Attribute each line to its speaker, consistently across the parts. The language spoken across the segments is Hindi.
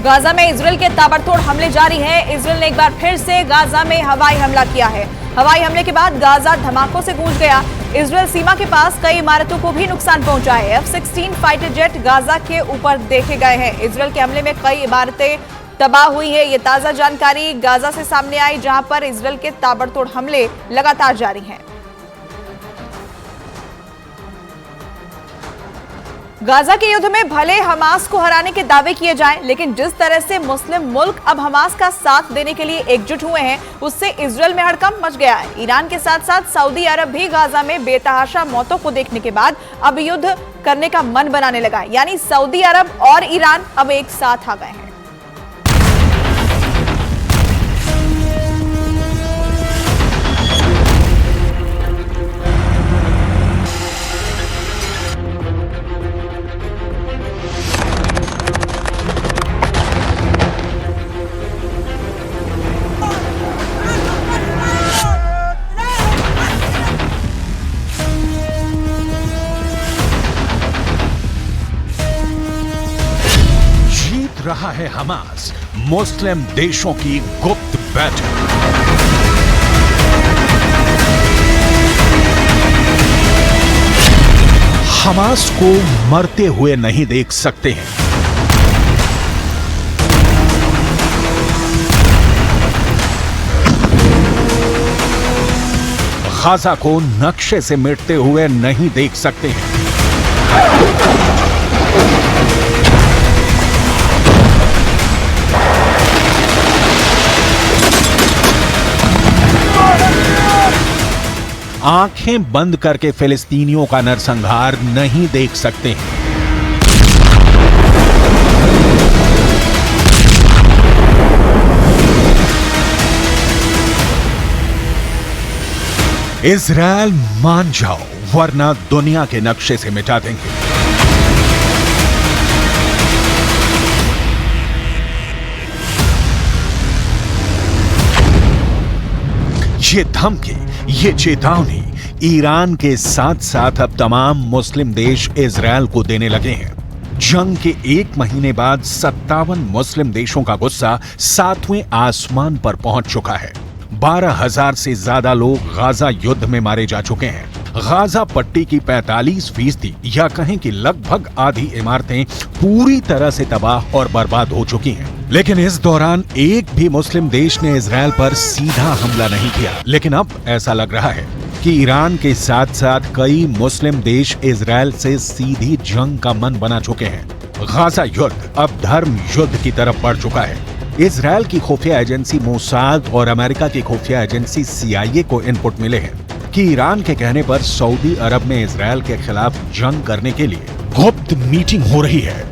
Speaker 1: गाजा में इजरायल के ताबड़तोड़ हमले जारी हैं। इजरायल ने एक बार फिर से गाजा में हवाई हमला किया है। हवाई हमले के बाद गाजा धमाकों से गूंज गया। इजरायल सीमा के पास कई इमारतों को भी नुकसान पहुंचा है। F-16 फाइटर जेट गाजा के ऊपर देखे गए हैं। इजरायल के हमले में कई इमारतें तबाह हुई है। ये ताजा जानकारी गाजा से सामने आई, जहां पर इजरायल के ताबड़तोड़ हमले लगातार जारी हैं। गाजा के युद्ध में भले हमास को हराने के दावे किए जाएं, लेकिन जिस तरह से मुस्लिम मुल्क अब हमास का साथ देने के लिए एकजुट हुए हैं, उससे इजरायल में हड़कंप मच गया है। ईरान के साथ साथ सऊदी अरब भी गाजा में बेतहाशा मौतों को देखने के बाद अब युद्ध करने का मन बनाने लगा है। यानी सऊदी अरब और ईरान अब एक साथ आ गए हैं।
Speaker 2: रहा है हमास मुस्लिम देशों की गुप्त बैठक। हमास को मरते हुए नहीं देख सकते हैं। गाजा को नक्शे से मिटते हुए नहीं देख सकते हैं। आंखें बंद करके फिलिस्तीनियों का नरसंहार नहीं देख सकते हैं। इजरायल मान जाओ, वरना दुनिया के नक्शे से मिटा देंगे। ये धमकी, ये चेतावनी ईरान के साथ साथ अब तमाम मुस्लिम देश इजरायल को देने लगे हैं। जंग के 1 महीने बाद 57 मुस्लिम देशों का गुस्सा 7वें आसमान पर पहुंच चुका है। 12,000 से ज्यादा लोग गाजा युद्ध में मारे जा चुके हैं। गाजा पट्टी की 45% या कहें कि लगभग आधी इमारतें पूरी तरह से तबाह और बर्बाद हो चुकी हैं। लेकिन इस दौरान एक भी मुस्लिम देश ने इजरायल पर सीधा हमला नहीं किया। लेकिन अब ऐसा लग रहा है कि ईरान के साथ साथ कई मुस्लिम देश इजरायल से सीधी जंग का मन बना चुके हैं। गाजा युद्ध अब धर्म युद्ध की तरफ बढ़ चुका है। इजरायल की खुफिया एजेंसी मोसाद और अमेरिका की खुफिया एजेंसी CIA को इनपुट मिले हैं कि ईरान के कहने पर सऊदी अरब में इजरायल के खिलाफ जंग करने के लिए गुप्त मीटिंग हो रही है।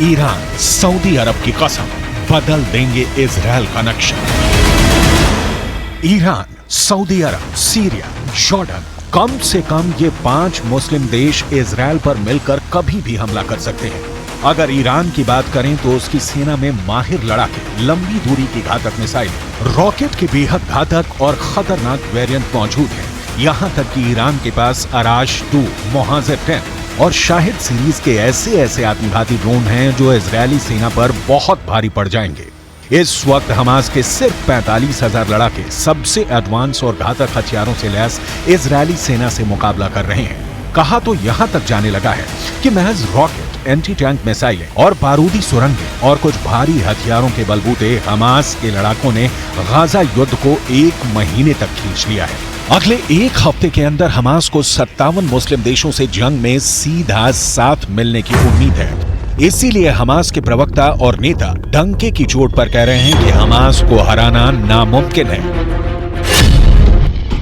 Speaker 2: ईरान सऊदी अरब की कसम बदल देंगे इजरायल का नक्शा। ईरान, सऊदी अरब, सीरिया, जॉर्डन, कम से कम ये 5 मुस्लिम देश इजरायल पर मिलकर कभी भी हमला कर सकते हैं। अगर ईरान की बात करें तो उसकी सेना में माहिर लड़ाके, लंबी दूरी की घातक मिसाइल, रॉकेट के बेहद घातक और खतरनाक वेरिएंट मौजूद हैं। यहाँ तक कि ईरान के पास अराश 2, मोहाजिर 10 और शाहिद सीरीज के ऐसे आत्मघाती ड्रोन हैं जो इजरायली सेना पर बहुत भारी पड़ जाएंगे। इस वक्त हमास के सिर्फ 45,000 लड़ाके सबसे एडवांस और घातक हथियारों से लैस इजरायली सेना से मुकाबला कर रहे हैं। कहा तो यहाँ तक जाने लगा है कि महज रॉकेट, एंटी टैंक मिसाइलें और बारूदी सुरंगें और कुछ भारी हथियारों के बलबूते हमास के लड़ाकों ने गाजा युद्ध को 1 महीने तक खींच लिया है। अगले 1 हफ्ते के अंदर हमास को 57 मुस्लिम देशों से जंग में सीधा साथ मिलने की उम्मीद है। इसीलिए हमास के प्रवक्ता और नेता डंके की चोट पर कह रहे हैं कि हमास को हराना नामुमकिन है।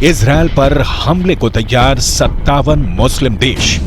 Speaker 2: इजरायल पर हमले को तैयार 57 मुस्लिम देश।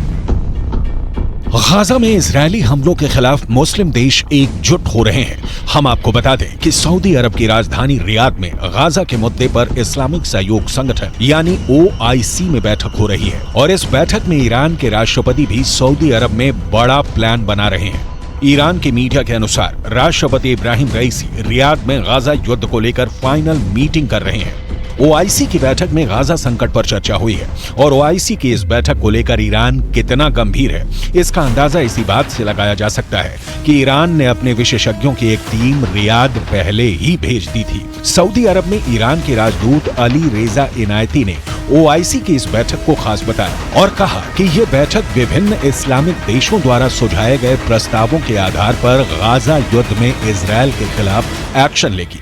Speaker 2: गाजा में इजरायली हमलों के खिलाफ मुस्लिम देश एकजुट हो रहे हैं। हम आपको बता दें कि सऊदी अरब की राजधानी रियाद में गाजा के मुद्दे पर इस्लामिक सहयोग संगठन यानी OIC में बैठक हो रही है और इस बैठक में ईरान के राष्ट्रपति भी सऊदी अरब में बड़ा प्लान बना रहे हैं। ईरान की मीडिया के अनुसार राष्ट्रपति इब्राहिम रईसी रियाद में गाजा युद्ध को लेकर फाइनल मीटिंग कर रहे हैं। OIC की बैठक में गाजा संकट पर चर्चा हुई है और OIC की इस बैठक को लेकर ईरान कितना गंभीर है इसका अंदाजा इसी बात से लगाया जा सकता है कि ईरान ने अपने विशेषज्ञों की एक टीम रियाद पहले ही भेज दी थी। सऊदी अरब में ईरान के राजदूत अली रेजा इनायती ने OIC की इस बैठक को खास बताया और कहा कि ये बैठक विभिन्न इस्लामिक देशों द्वारा सुझाए गए प्रस्तावों के आधार पर गाजा युद्ध में इजरायल के खिलाफ एक्शन लेगी।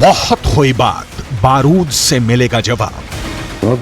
Speaker 2: बहुत हुई बात, बारूद से मिलेगा जवाब।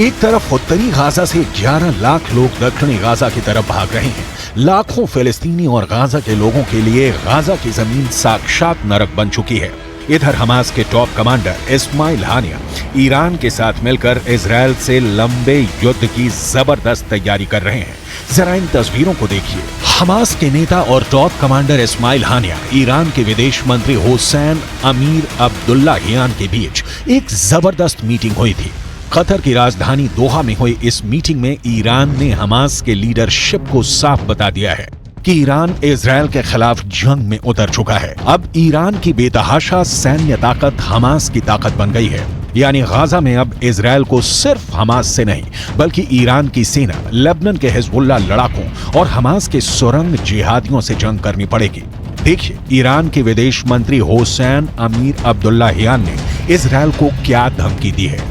Speaker 2: एक तरफ उत्तरी गाजा से 11 लाख लोग दक्षिणी गाजा की तरफ भाग रहे हैं। लाखों फिलिस्तीनी और गाजा के लोगों के लिए गाजा की जमीन साक्षात नरक बन चुकी है। इधर हमास के टॉप कमांडर इस्माइल हानिया ईरान के साथ मिलकर इजरायल से लंबे युद्ध की जबरदस्त तैयारी कर रहे हैं। जरा इन तस्वीरों को देखिए। हमास के नेता और टॉप कमांडर इस्माइल हानिया ईरान के विदेश मंत्री हुसैन अमीर अब्दुल्लाहियान के बीच एक जबरदस्त मीटिंग हुई थी। कतर की राजधानी दोहा में हुई इस मीटिंग में ईरान ने हमास के लीडरशिप को साफ बता दिया है कि ईरान इजरायल के खिलाफ जंग में उतर चुका है। अब ईरान की बेतहाशा सैन्य ताकत हमास की ताकत बन गई है। यानी गाजा में अब इजरायल को सिर्फ हमास से नहीं बल्कि ईरान की सेना, लेबनान के हिजबुल्लाह लड़ाकों और हमास के सुरंग जिहादियों से जंग करनी पड़ेगी। देखिए ईरान के विदेश मंत्री हुसैन अमीर अब्दुल्लाहियान ने इजरायल को क्या धमकी दी है।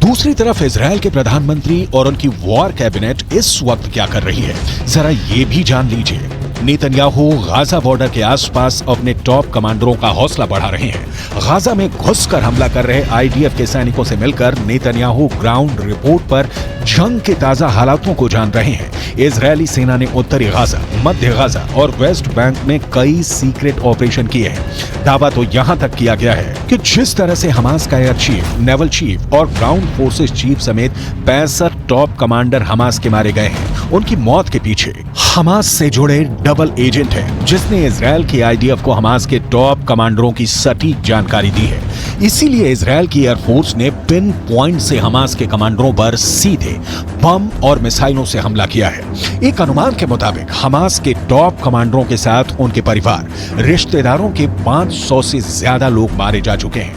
Speaker 2: दूसरी तरफ इजरायल के प्रधानमंत्री और उनकी वॉर कैबिनेट इस वक्त क्या कर रही है, जरा ये भी जान लीजिए। नेतन्याहू गाजा बॉर्डर के आसपास अपने टॉप कमांडरों का हौसला बढ़ा रहे हैं। गाजा में घुसकर हमला कर रहे IDF के सैनिकों से मिलकर नेतन्याहू ग्राउंड रिपोर्ट पर जंग के ताजा हालातों को जान रहे हैं। इजरायली सेना ने उत्तरी गाजा, मध्य गाजा और वेस्ट बैंक में कई सीक्रेट ऑपरेशन किए हैं। दावा तो यहां तक किया गया है कि जिस तरह से हमास का एयर चीफ, नेवल चीफ और ग्राउंड फोर्सेस चीफ समेत 65 टॉप कमांडर हमास के मारे गए हैं, उनकी मौत के पीछे हमास से जुड़े डबल एजेंट है जिसने इजरायल के IDF को हमास के टॉप कमांडरों की सटीक जानकारी दी है। इसीलिए इजरायल की एयरफोर्स ने पिन पॉइंट से हमास के कमांडरों पर सीधे बम और मिसाइलों से हमला किया है। एक अनुमान के मुताबिक हमास के टॉप कमांडरों के साथ उनके परिवार, रिश्तेदारों के 500 से ज्यादा लोग मारे जा चुके हैं।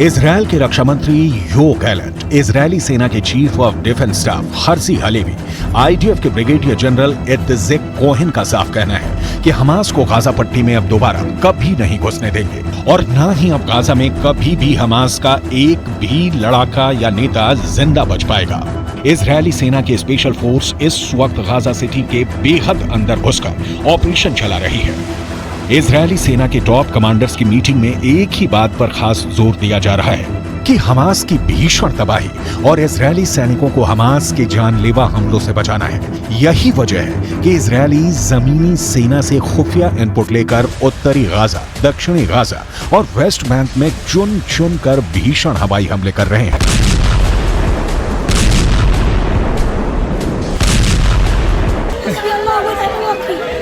Speaker 2: इजरायल के रक्षा मंत्री यो गैलेंट, इजरायली सेना के chief of defence staff Herzi Halevi, IDF के ब्रिगेडियर जनरल इत्ज़ेक कोहेन का साफ कहना है कि हमास को गाजा पट्टी में अब दोबारा कभी नहीं घुसने देंगे और ना ही अब गाजा में कभी भी हमास का एक भी लड़ाका या नेता जिंदा बच पाएगा। इजरायली सेना की स्पेशल फोर्स इस वक्त गाजा सिटी के बेहद अंदर घुसकर ऑपरेशन चला रही है। इजरायली सेना के टॉप कमांडर्स की मीटिंग में एक ही बात पर खास जोर दिया जा रहा है कि हमास की भीषण तबाही और इजरायली सैनिकों को हमास के जानलेवा हमलों से बचाना है। यही वजह है कि इजरायली जमीनी सेना से खुफिया इनपुट लेकर उत्तरी गाजा, दक्षिणी गाजा और वेस्ट बैंक में चुन चुन कर भीषण हवाई हमले कर रहे हैं।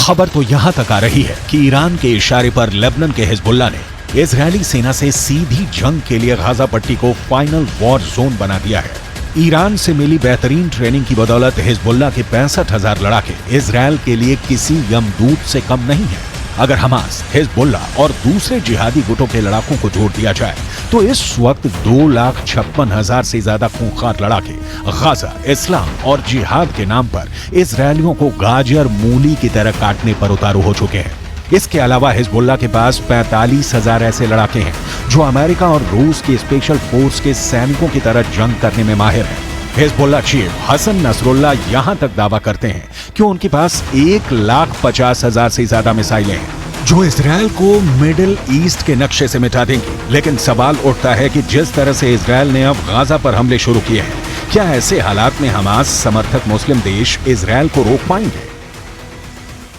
Speaker 2: खबर तो यहां तक आ रही है कि ईरान के इशारे पर लेबनान के हिजबुल्लाह ने इजरायली सेना से सीधी जंग के लिए गाजा पट्टी को फाइनल वॉर जोन बना दिया है। ईरान से मिली बेहतरीन ट्रेनिंग की बदौलत हिजबुल्लाह के 65,000 लड़ाके इजरायल के लिए किसी यमदूत से कम नहीं है। अगर हमास, हिजबुल्लाह और दूसरे जिहादी गुटों के लड़ाकों को जोड़ दिया जाए तो इस वक्त 2,56,000 से ज्यादा खूंखार लड़ाके गाजा, इस्लाम और जिहाद के नाम पर इजरायलियों को गाजर मूली की तरह काटने पर उतारू हो चुके हैं। इसके अलावा हिजबुल्लाह के पास 45,000 ऐसे लड़ाके हैं जो अमेरिका और रूस की स्पेशल फोर्स के सैनिकों की तरह जंग करने में माहिर हैं। हिजबुल्लाह चीफ हसन नसरुल्लाह यहां तक दावा करते हैं कि उनके पास 1,50,000 से ज्यादा मिसाइलें हैं जो इजरायल को मिडिल ईस्ट के नक्शे से मिटा देंगी। लेकिन सवाल उठता है कि जिस तरह से इजरायल ने अब गाजा पर हमले शुरू किए हैं, क्या ऐसे हालात में हमास समर्थक मुस्लिम देश इजरायल को रोक पाएंगे?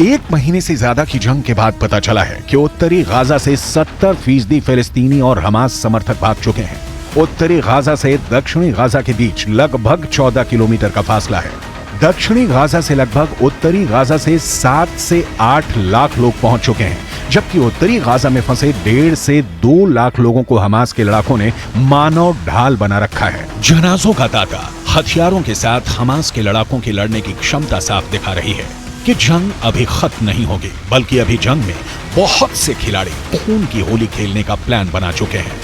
Speaker 2: एक महीने से ज्यादा की जंग के बाद पता चला है कि उत्तरी गाजा से 70% फिलिस्तीनी और हमास समर्थक भाग चुके हैं। उत्तरी गाजा से दक्षिणी गाजा के बीच लगभग 14 किलोमीटर का फासला है। दक्षिणी गाजा से लगभग उत्तरी गाजा से 7 से 8 लाख लोग पहुंच चुके हैं, जबकि उत्तरी गाजा में फंसे 1.5 से 2 लाख लोगों को हमास के लड़ाकों ने मानव ढाल बना रखा है। जनाजों का तांता हथियारों के साथ हमास के लड़ाकों की लड़ने की क्षमता साफ दिखा रही है कि जंग अभी खत्म नहीं होगी, बल्कि अभी जंग में बहुत से खिलाड़ी खून की होली खेलने का प्लान बना चुके हैं।